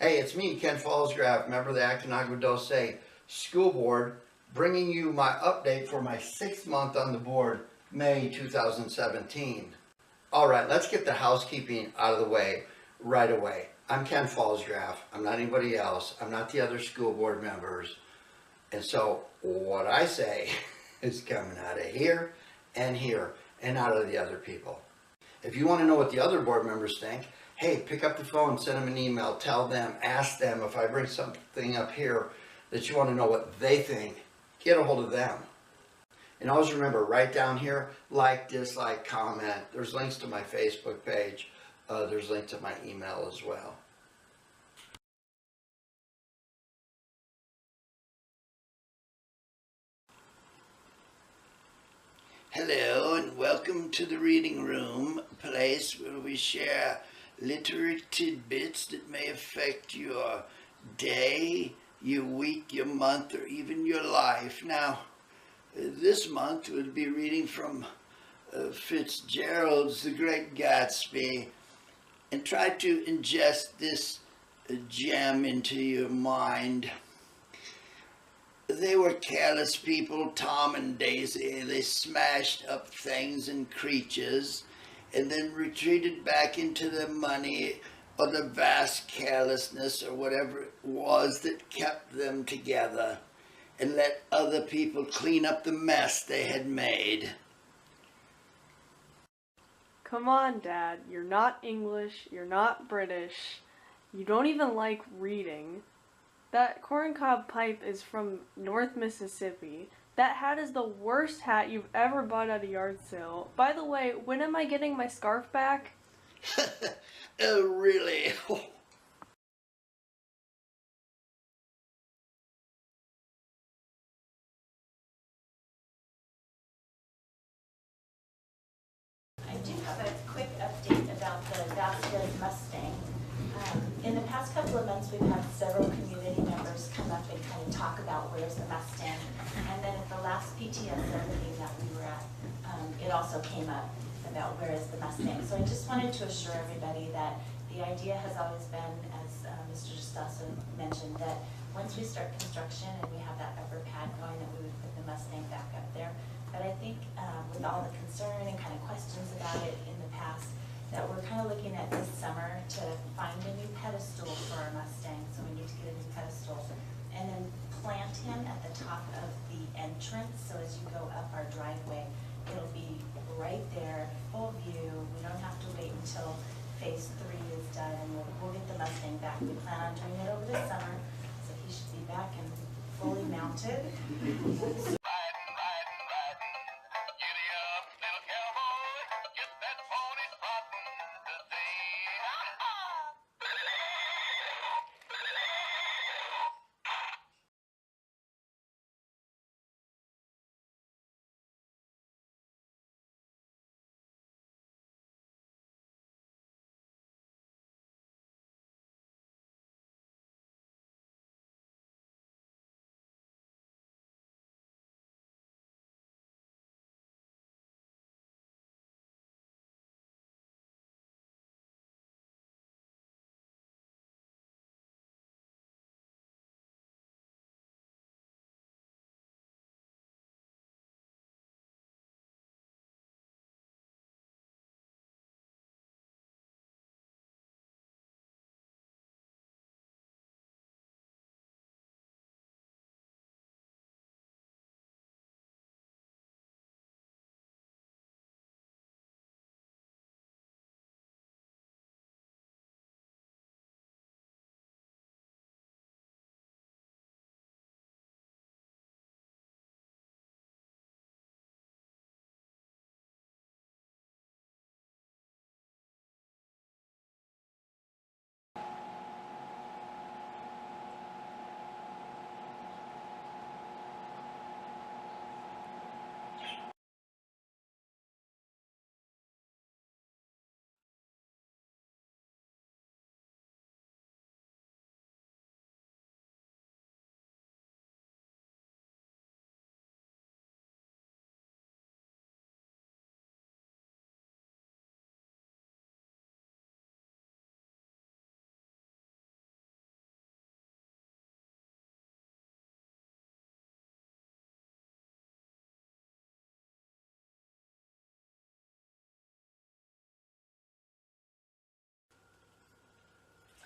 Hey, it's me, Ken Pfalzgraf, member of the Acton Agua Dulce School Board, bringing you my update for my 6th month on the board, May 2017. All right, let's get the housekeeping out of the way right away. I'm Ken Pfalzgraf. I'm not anybody else. I'm not the other school board members. And so what I say is coming out of here and out of the other people. If you want to know what the other board members think, hey, pick up the phone, send them an email, tell them, ask them. If I bring something up here that you want to know what they think, get a hold of them. And always remember, right down here, like, dislike, comment. There's links to my Facebook page. There's links to my email as well. Hello and welcome to the reading room, a place where we share literary tidbits that may affect your day, your week, your month, or even your life. Now, this month we'll be reading from Fitzgerald's The Great Gatsby and try to ingest this gem into your mind. They were careless people, Tom and Daisy. They smashed up things and creatures and then retreated back into the money or the vast carelessness or whatever it was that kept them together and let other people clean up the mess they had made. Come on, Dad. You're not English. You're not British. You don't even like reading. That corncob pipe is from North Mississippi. That hat is the worst hat you've ever bought at a yard sale. By the way, when am I getting my scarf back? Oh, really? I do have a quick update about the Dulce Mustang. In the past couple of months, we've had several community members come up and kind of talk about where's the Mustang. And then at the last PTSR meeting that we were at, it also came up about where is the Mustang. So I just wanted to assure everybody that the idea has always been, as Mr. Justaso mentioned, that once we start construction and we have that upper pad going, that we would put the Mustang back up there. But I think with all the concern and kind of questions about it in the past, that we're kind of looking at this summer to find a new pedestal for our Mustang. So we need to get a new pedestal. And then plant him at the top of the entrance. So as you go up our driveway, it'll be right there, full view. We don't have to wait until phase 3 is done, and we'll get the Mustang back. We plan on doing it over this summer, so he should be back and fully mounted.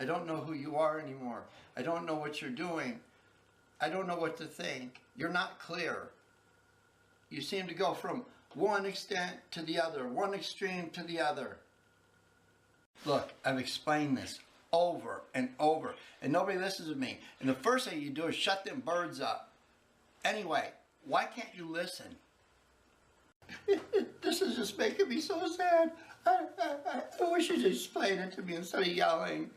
I don't know who you are anymore. I don't know what you're doing. I don't know what to think. You're not clear. You seem to go from one extent to the other, one extreme to the other. Look, I've explained this over and over, and nobody listens to me. And the first thing you do is shut them birds up. Anyway, why can't you listen? This is just making me so sad. I wish you'd explain it to me instead of yelling.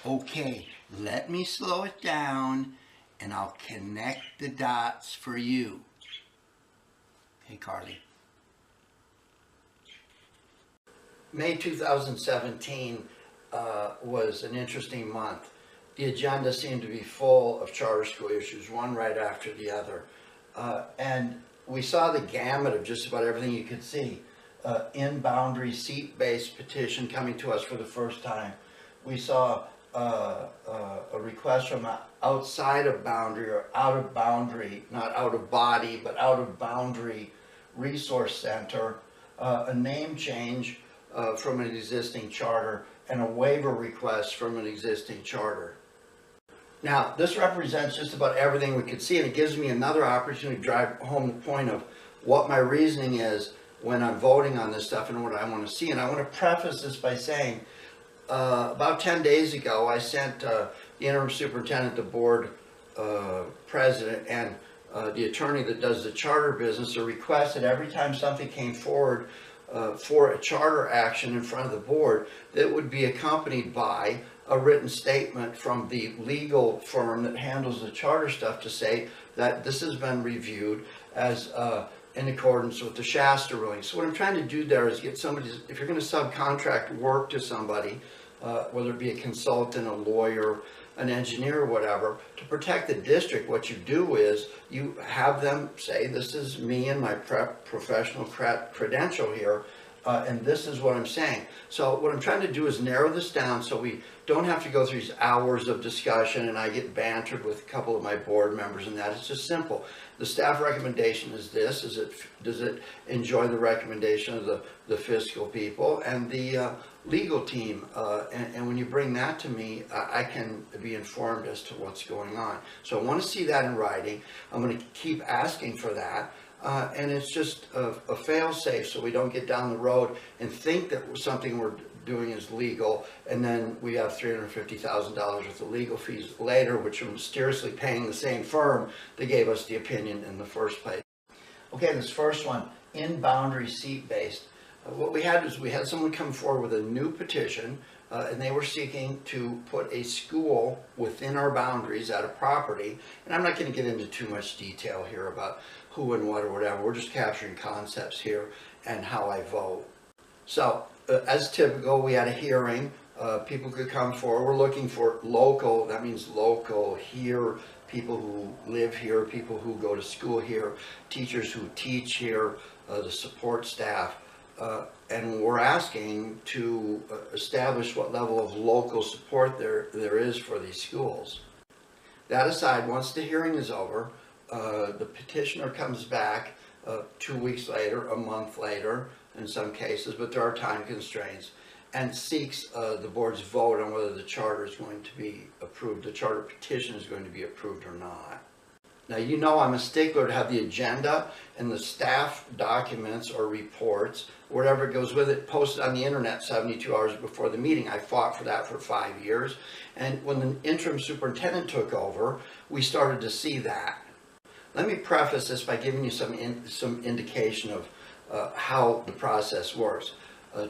Okay, let me slow it down and I'll connect the dots for you. Hey, Carly. May 2017 was an interesting month. The agenda seemed to be full of charter school issues, one right after the other. And we saw the gamut of just about everything you could see. In-boundary seat-based petition coming to us for the first time. We saw a request from outside of boundary or out of boundary, not out of body, but out of boundary resource center, a name change from an existing charter, and a waiver request from an existing charter. Now, this represents just about everything we could see, and it gives me another opportunity to drive home the point of what my reasoning is when I'm voting on this stuff and what I want to see. And I want to preface this by saying, about 10 days ago, I sent the interim superintendent, the board president, and the attorney that does the charter business a request that every time something came forward for a charter action in front of the board, that would be accompanied by a written statement from the legal firm that handles the charter stuff to say that this has been reviewed as in accordance with the Shasta ruling. So what I'm trying to do there is get somebody, if you're going to subcontract work to somebody, whether it be a consultant, a lawyer, an engineer, or whatever, to protect the district, what you do is you have them say, this is me and my professional credential here, and this is what I'm saying. So what I'm trying to do is narrow this down so we don't have to go through these hours of discussion and I get bantered with a couple of my board members and that. It's just simple. The staff recommendation is this. Does it enjoy the recommendation of the fiscal people and the legal team? And when you bring that to me, I can be informed as to what's going on. So I want to see that in writing. I'm going to keep asking for that. And it's just a fail-safe so we don't get down the road and think that something we're doing is legal, and then we have $350,000 worth of legal fees later, which are mysteriously paying the same firm that gave us the opinion in the first place. Okay, this first one, in-boundary seat-based. What we had is we had someone come forward with a new petition, and they were seeking to put a school within our boundaries at a property. And I'm not going to get into too much detail here about who and what or whatever. We're just capturing concepts here and how I vote. So, as typical, we had a hearing. People could come forward. We're looking for local, that means local here, people who live here, people who go to school here, teachers who teach here, the support staff. And we're asking to establish what level of local support there is for these schools. That aside, once the hearing is over, the petitioner comes back 2 weeks later, a month later in some cases, but there are time constraints, and seeks the board's vote on whether the charter is going to be approved, the charter petition is going to be approved or not. Now, you know I'm a stickler to have the agenda and the staff documents or reports, whatever goes with it, posted on the internet 72 hours before the meeting. I fought for that for 5 years. And when the interim superintendent took over, we started to see that. Let me preface this by giving you some indication of how the process works.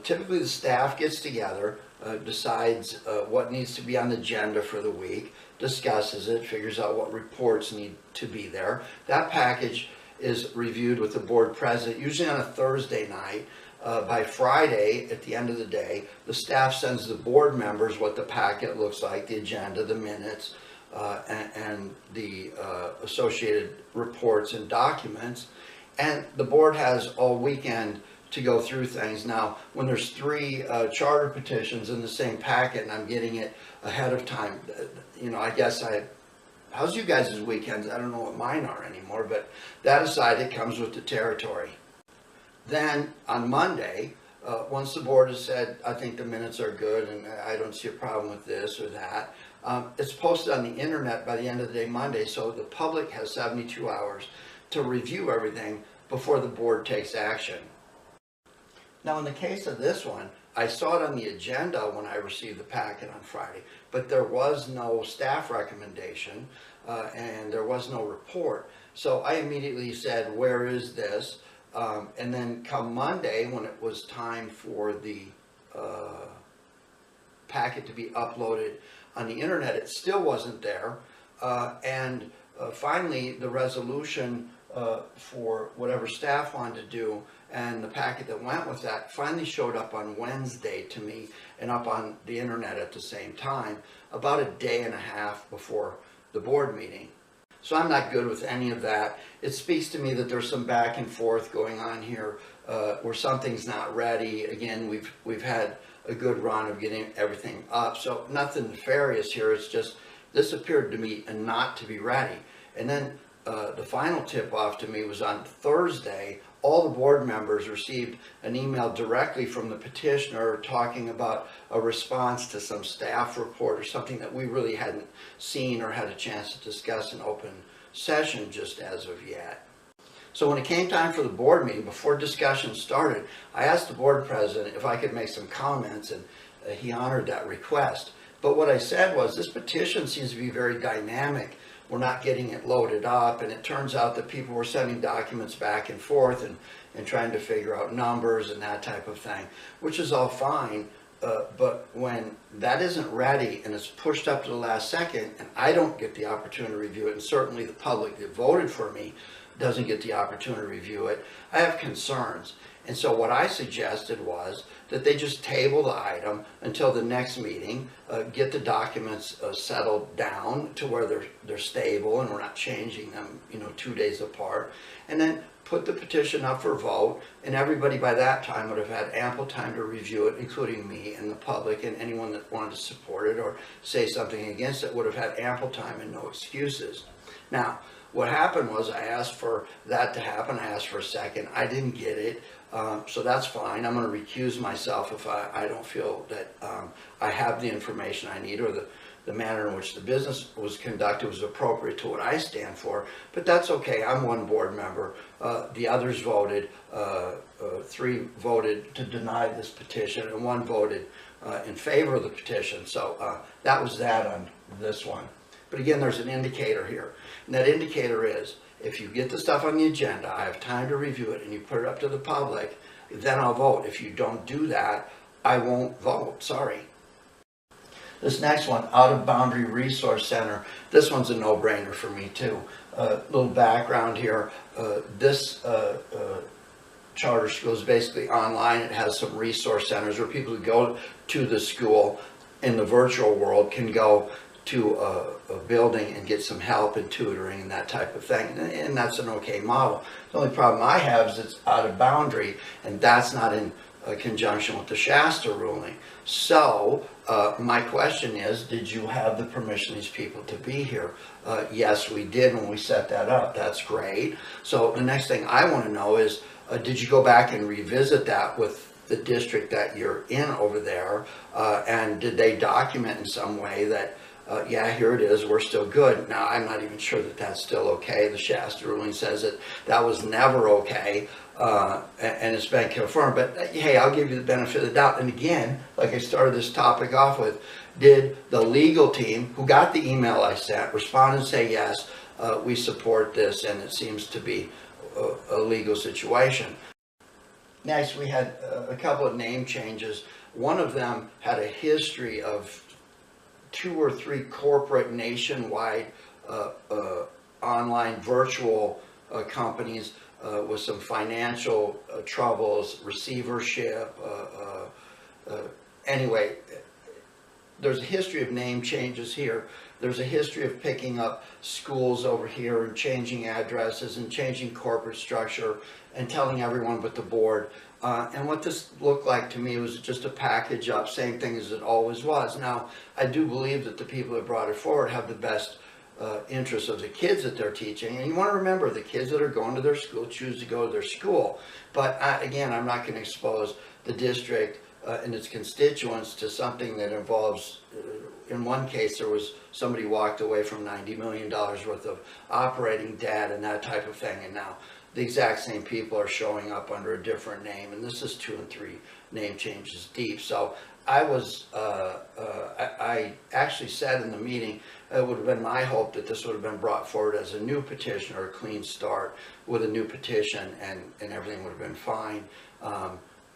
Typically the staff gets together, decides what needs to be on the agenda for the week, discusses it, figures out what reports need to be there. That package is reviewed with the board president, usually on a Thursday night. By Friday, at the end of the day, the staff sends the board members what the packet looks like, the agenda, the minutes, and the associated reports and documents. And the board has all weekend to go through things. Now, when there's 3 charter petitions in the same packet and I'm getting it ahead of time, you know, I guess how's you guys' weekends? I don't know what mine are anymore, but that aside, it comes with the territory. Then on Monday, once the board has said, I think the minutes are good and I don't see a problem with this or that, it's posted on the internet by the end of the day Monday, so the public has 72 hours to review everything before the board takes action. Now in the case of this one, I saw it on the agenda when I received the packet on Friday, but there was no staff recommendation and there was no report. So I immediately said, where is this? And then come Monday, when it was time for the packet to be uploaded on the internet, it still wasn't there. Finally, the resolution for whatever staff wanted to do and the packet that went with that finally showed up on Wednesday to me and up on the internet at the same time, about a day and a half before the board meeting. So I'm not good with any of that. It speaks to me that there's some back and forth going on here where something's not ready. Again, we've had a good run of getting everything up, so nothing nefarious here. It's just this appeared to me not to be ready. And then the final tip off to me was on Thursday. All the board members received an email directly from the petitioner talking about a response to some staff report or something that we really hadn't seen or had a chance to discuss in open session just as of yet. So when it came time for the board meeting, before discussion started, I asked the board president if I could make some comments, and he honored that request. But what I said was, this petition seems to be very dynamic. We're not getting it loaded up, and it turns out that people were sending documents back and forth and trying to figure out numbers and that type of thing, which is all fine. But when that isn't ready and it's pushed up to the last second and I don't get the opportunity to review it, and certainly the public that voted for me doesn't get the opportunity to review it, I have concerns. And so what I suggested was that they just table the item until the next meeting, get the documents settled down to where they're stable and we're not changing them, 2 days apart, and then put the petition up for vote, and everybody by that time would have had ample time to review it, including me and the public, and anyone that wanted to support it or say something against it would have had ample time and no excuses. Now, what happened was I asked for that to happen. I asked for a second. I didn't get it. So that's fine. I'm going to recuse myself if I don't feel that I have the information I need, or the manner in which the business was conducted was appropriate to what I stand for. But that's okay. I'm one board member. The others voted. 3 voted to deny this petition, and 1 voted in favor of the petition. So that was that on this one. But again, there's an indicator here. And that indicator is, if you get the stuff on the agenda, I have time to review it, and you put it up to the public, then I'll vote. If you don't do that, I won't vote. Sorry. This next one, Out of Boundary Resource Center. This one's a no-brainer for me too. Little background here. This charter school is basically online. It has some resource centers where people who go to the school in the virtual world can go to a building and get some help and tutoring and that type of thing, and that's an okay model. The only problem I have is it's out of boundary, and that's not in conjunction with the Shasta ruling. So my question is, did you have the permission of these people to be here? Yes, we did when we set that up. That's great. So the next thing I want to know is, did you go back and revisit that with the district that you're in over there, and did they document in some way that yeah, here it is, we're still good? Now, I'm not even sure that that's still okay. The Shasta ruling says that was never okay, and it's been confirmed. But hey, I'll give you the benefit of the doubt. And again, like I started this topic off with, did the legal team, who got the email I sent, respond and say, yes, we support this, and it seems to be a legal situation? Next, we had a couple of name changes. One of them had a history of 2 or 3 corporate nationwide online virtual companies with some financial troubles, receivership. Anyway, there's a history of name changes here. There's a history of picking up schools over here and changing addresses and changing corporate structure and telling everyone but the board. And what this looked like to me was just a package up, same thing as it always was. Now, I do believe that the people that brought it forward have the best interests of the kids that they're teaching. And you want to remember, the kids that are going to their school choose to go to their school. But again, I'm not going to expose the district and its constituents to something that involves, in one case there was somebody walked away from $90 million worth of operating debt and that type of thing, and now the exact same people are showing up under a different name, and this is 2 and 3 name changes deep. So I was, I actually said in the meeting, it would have been my hope that this would have been brought forward as a new petition or a clean start with a new petition, and everything would have been fine.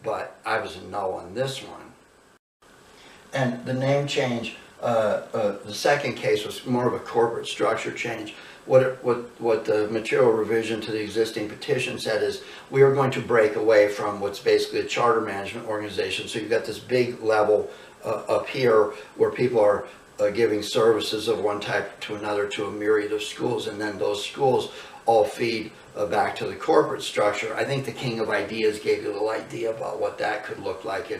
But I was a no on this one. And the name change, the second case was more of a corporate structure change. What the material revision to the existing petition said is we are going to break away from what's basically a charter management organization. So you've got this big level up here where people are giving services of one type to another to a myriad of schools, and then those schools all feed back to the corporate structure. I think the King of Ideas gave you a little idea about what that could look like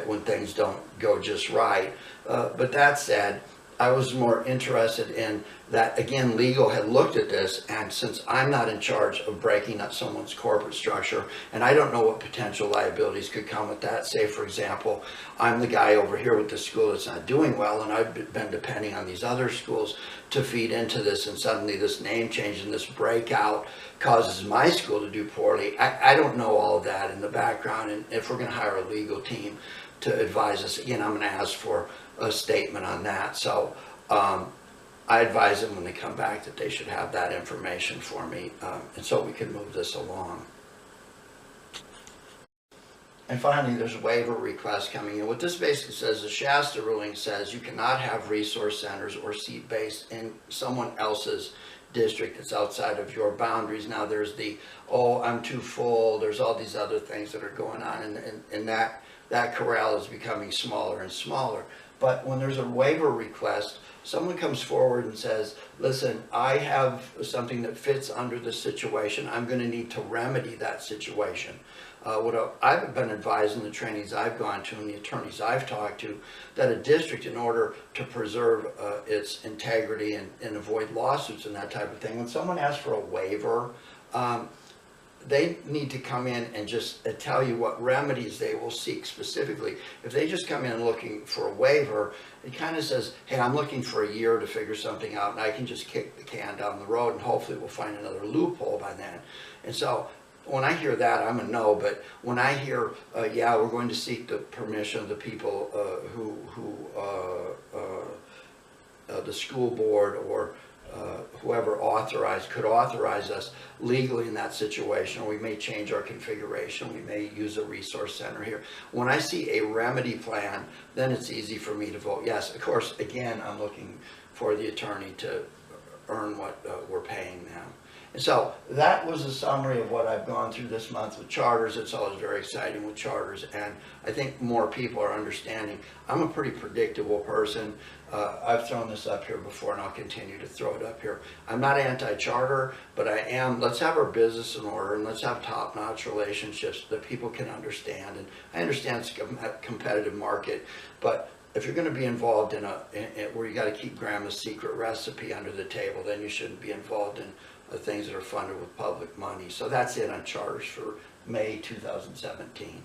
when things don't go just right. But that said, I was more interested in that, again, legal had looked at this, and since I'm not in charge of breaking up someone's corporate structure, and I don't know what potential liabilities could come with that. Say, for example, I'm the guy over here with the school that's not doing well, and I've been depending on these other schools to feed into this, and suddenly this name change and this breakout causes my school to do poorly. I don't know all of that in the background, and if we're going to hire a legal team to advise us, again, I'm going to ask for a statement on that. So I advise them when they come back that they should have that information for me, and so we can move this along. And finally, there's a waiver request coming in. What this basically says, the Shasta ruling says you cannot have resource centers or seat-based in someone else's district that's outside of your boundaries. Now there's the, oh, I'm too full, there's all these other things that are going on, and that corral is becoming smaller and smaller. But when there's a waiver request, someone comes forward and says, listen, I have something that fits under this situation. I'm going to need to remedy that situation. I've been advised in the trainings I've gone to and the attorneys I've talked to that a district, in order to preserve its integrity and avoid lawsuits and that type of thing, when someone asks for a waiver, they need to come in and just tell you what remedies they will seek specifically. If they just come in looking for a waiver, it kind of says, hey, I'm looking for a year to figure something out, and I can just kick the can down the road, and hopefully we'll find another loophole by then. And so when I hear that, I'm a no. But when I hear, yeah, we're going to seek the permission of the people the school board or whoever could authorize us legally in that situation, or we may change our configuration, we may use a resource center here. When I see a remedy plan, then it's easy for me to vote yes. Of course, again, I'm looking for the attorney to earn what we're paying them. And so that was a summary of what I've gone through this month with charters. It's always very exciting with charters, and I think more people are understanding. I'm a pretty predictable person. I've thrown this up here before, and I'll continue to throw it up here. I'm not anti-charter, but I am, let's have our business in order, and let's have top-notch relationships that people can understand. And I understand it's a competitive market, but if you're going to be involved in where you got to keep grandma's secret recipe under the table, then you shouldn't be involved in things that are funded with public money. So that's it on charters for May 2017.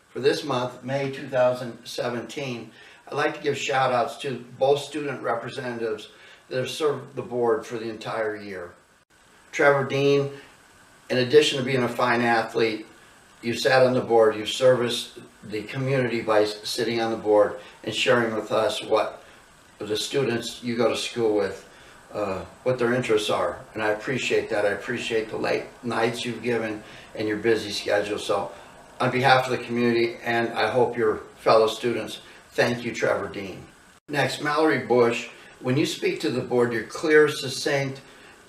For this month, May 2017, I'd like to give shout outs to both student representatives that have served the board for the entire year. Trevor Dean, in addition to being a fine athlete, you sat on the board, you serviced the community by sitting on the board and sharing with us what the students you go to school with, what their interests are. And I appreciate that. I appreciate the late nights you've given and your busy schedule. So on behalf of the community, and I hope your fellow students, thank you, Trevor Dean. Next, Mallory Bush. When you speak to the board, you're clear, succinct,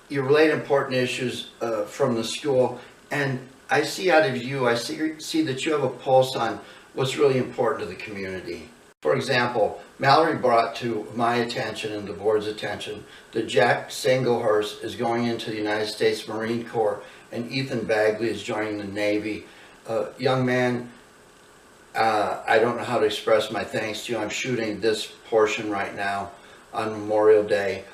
you relate important issues from the school, and I see out of you, I see that you have a pulse on what's really important to the community. For example, Mallory brought to my attention and the board's attention that Jack Singlehurst is going into the United States Marine Corps and Ethan Bagley is joining the Navy. Young man, I don't know how to express my thanks to you. I'm shooting this portion right now on Memorial Day.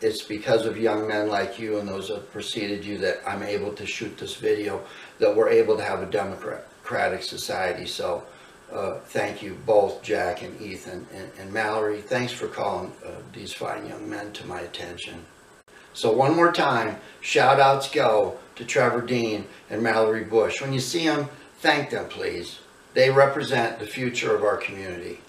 it's because of young men like you and those that preceded you that I'm able to shoot this video, that we're able to have a democratic society. So thank you both, Jack and Ethan and Mallory. Thanks for calling these fine young men to my attention. So one more time, shout outs go to Trevor Dean and Mallory Bush. When you see them, thank them, please. They represent the future of our community.